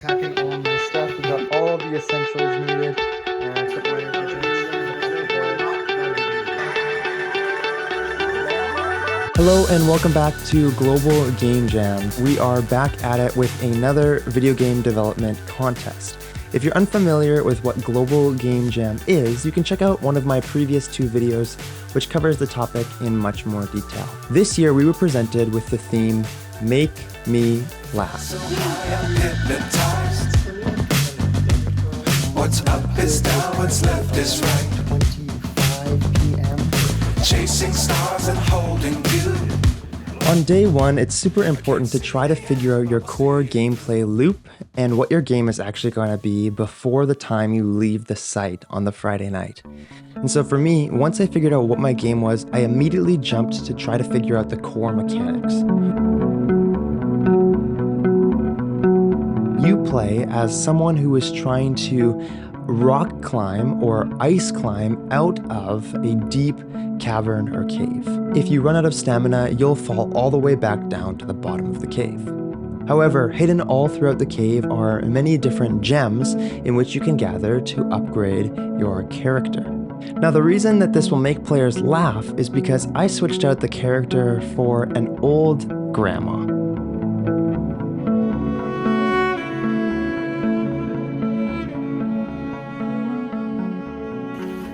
Packing all my stuff. We got all the essentials needed. And I put my Hello and welcome back to Global Game Jam. We are back at it with another video game development contest. If you're unfamiliar with what Global Game Jam is, you can check out one of my previous two videos, which covers the topic in much more detail. This year we were presented with the theme, Make Me Laugh. So I'm hypnotized. What's up is down, what's left is right. 25 p.m. Chasing stars and holding you. On day one, it's super important to try to figure out your core gameplay loop and what your game is actually going to be before the time you leave the site on the Friday night. And so for me, once I figured out what my game was, I immediately jumped to try to figure out the core mechanics. You play as someone who is trying to rock climb or ice climb out of a deep cavern or cave. If you run out of stamina, you'll fall all the way back down to the bottom of the cave. However, hidden all throughout the cave are many different gems in which you can gather to upgrade your character. Now, the reason that this will make players laugh is because I switched out the character for an old grandma.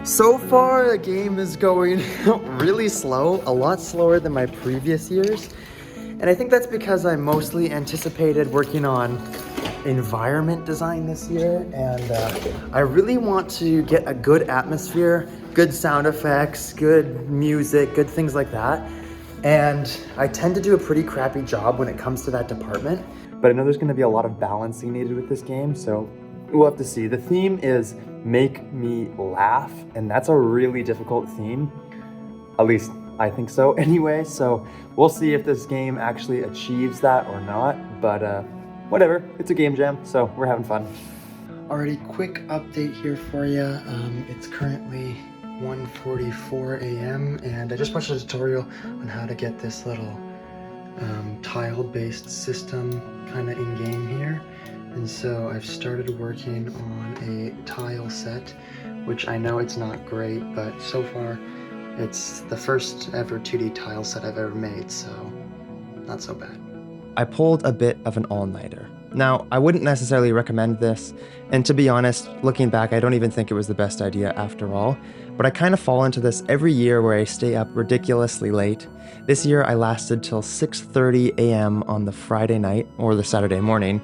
So far, the game is going really slow, a lot slower than my previous years. And I think that's because I mostly anticipated working on environment design this year. And I really want to get a good atmosphere, good sound effects, good music, good things like that. And I tend to do a pretty crappy job when it comes to that department. But I know there's going to be a lot of balancing needed with this game, so we'll have to see. The theme is Make Me Laugh, and that's a really difficult theme. At least I think so anyway, so we'll see if this game actually achieves that or not, but whatever, it's a game jam, so we're having fun. Alrighty, quick update here for you. It's currently 1:44 a.m. and I just watched a tutorial on how to get this little tile-based system kind of in-game here. And so I've started working on a tile set, which I know it's not great, but so far it's the first ever 2D tile set I've ever made, so not so bad. I pulled a bit of an all-nighter. Now, I wouldn't necessarily recommend this, and to be honest, looking back, I don't even think it was the best idea after all, but I kind of fall into this every year where I stay up ridiculously late. This year I lasted till 6:30 a.m. on the Friday night, or the Saturday morning,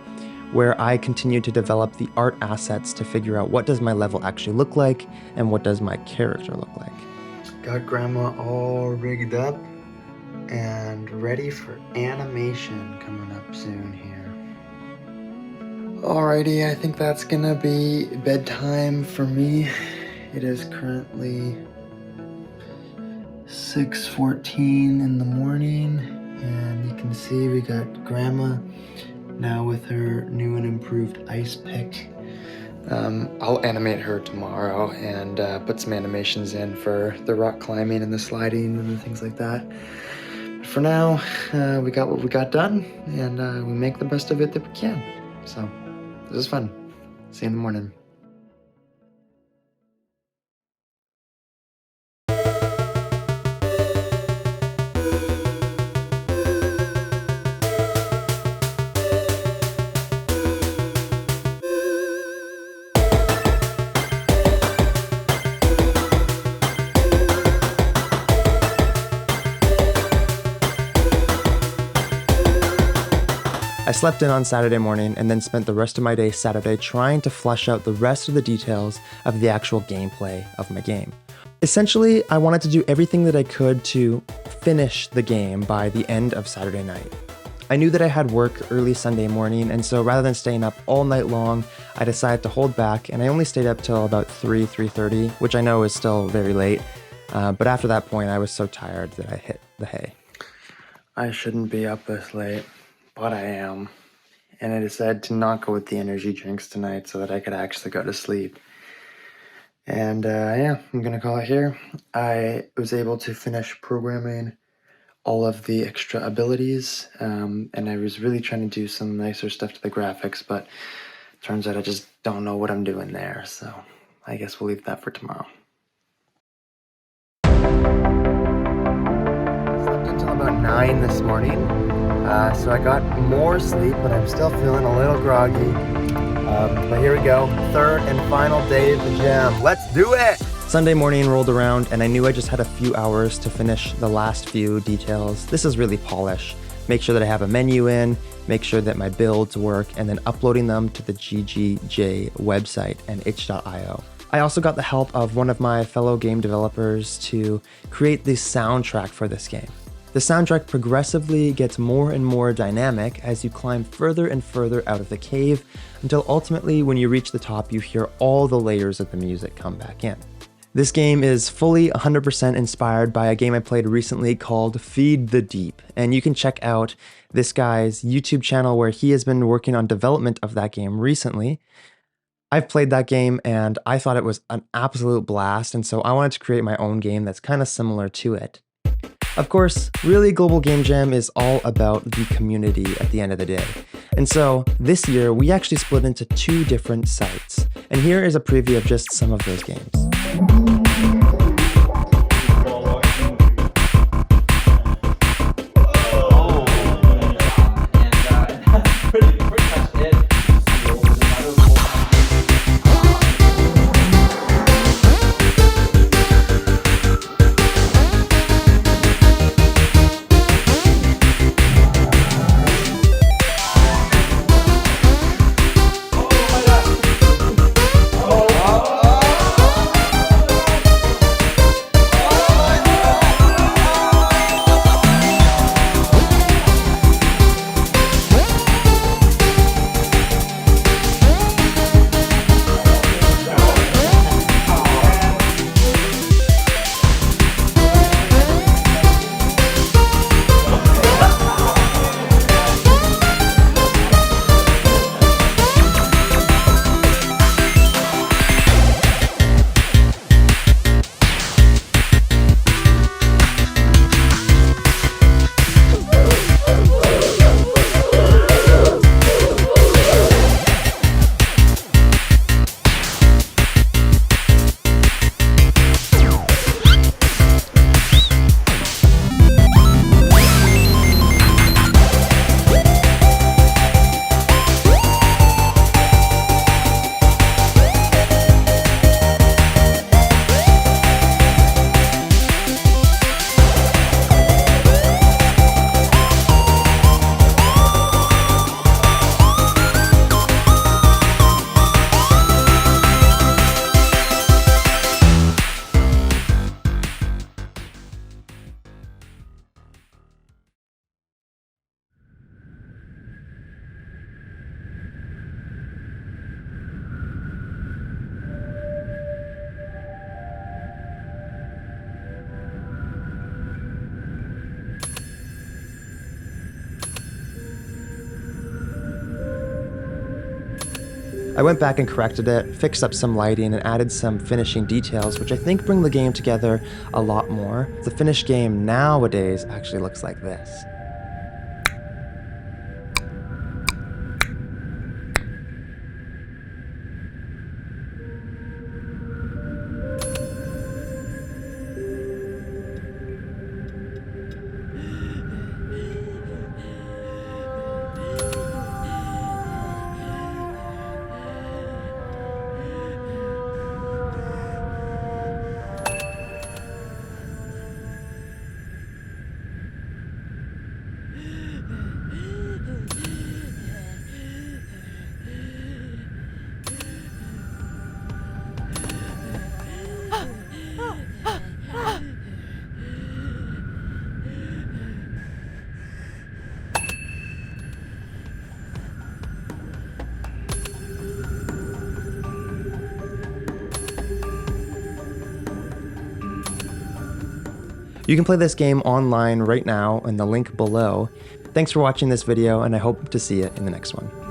where I continued to develop the art assets to figure out what does my level actually look like and what does my character look like. Got Grandma all rigged up and ready for animation coming up soon here. Alrighty, I think that's gonna be bedtime for me. It is currently 6:14 in the morning, and you can see we got Grandma now with her new and improved ice pick. I'll animate her tomorrow and put some animations in for the rock climbing and the sliding and things like that. But for now, we got what we got done, and we make the best of it that we can. So, this is fun. See you in the morning. I slept in on Saturday morning and then spent the rest of my day Saturday trying to flesh out the rest of the details of the actual gameplay of my game. Essentially, I wanted to do everything that I could to finish the game by the end of Saturday night. I knew that I had work early Sunday morning, and so rather than staying up all night long, I decided to hold back, and I only stayed up till about 3:30, which I know is still very late, but after that point I was so tired that I hit the hay. I shouldn't be up this late, but I am, and I decided to not go with the energy drinks tonight so that I could actually go to sleep. And yeah, I'm gonna call it here. I was able to finish programming all of the extra abilities, and I was really trying to do some nicer stuff to the graphics, but Turns out I just don't know what I'm doing there, so I guess we'll leave that for tomorrow. I slept until about 9 this morning, so I got more sleep, but I'm still feeling a little groggy. But here we go, third and final day of the jam. Let's do it! Sunday morning rolled around, and I knew I just had a few hours to finish the last few details. This is really polish. Make sure that I have a menu in, make sure that my builds work, and then uploading them to the GGJ website and itch.io. I also got the help of one of my fellow game developers to create the soundtrack for this game. The soundtrack progressively gets more and more dynamic as you climb further and further out of the cave, until ultimately when you reach the top you hear all the layers of the music come back in. This game is fully 100% inspired by a game I played recently called Feed the Deep, and you can check out this guy's YouTube channel where he has been working on development of that game recently. I've played that game and I thought it was an absolute blast, and so I wanted to create my own game that's kind of similar to it. Of course, really Global Game Jam is all about the community at the end of the day. And so this year we actually split into 2 different sites. And here is a preview of just some of those games. I went back and corrected it, fixed up some lighting, and added some finishing details, which I think bring the game together a lot more. The finished game nowadays actually looks like this. You can play this game online right now in the link below. Thanks for watching this video, and I hope to see you in the next one.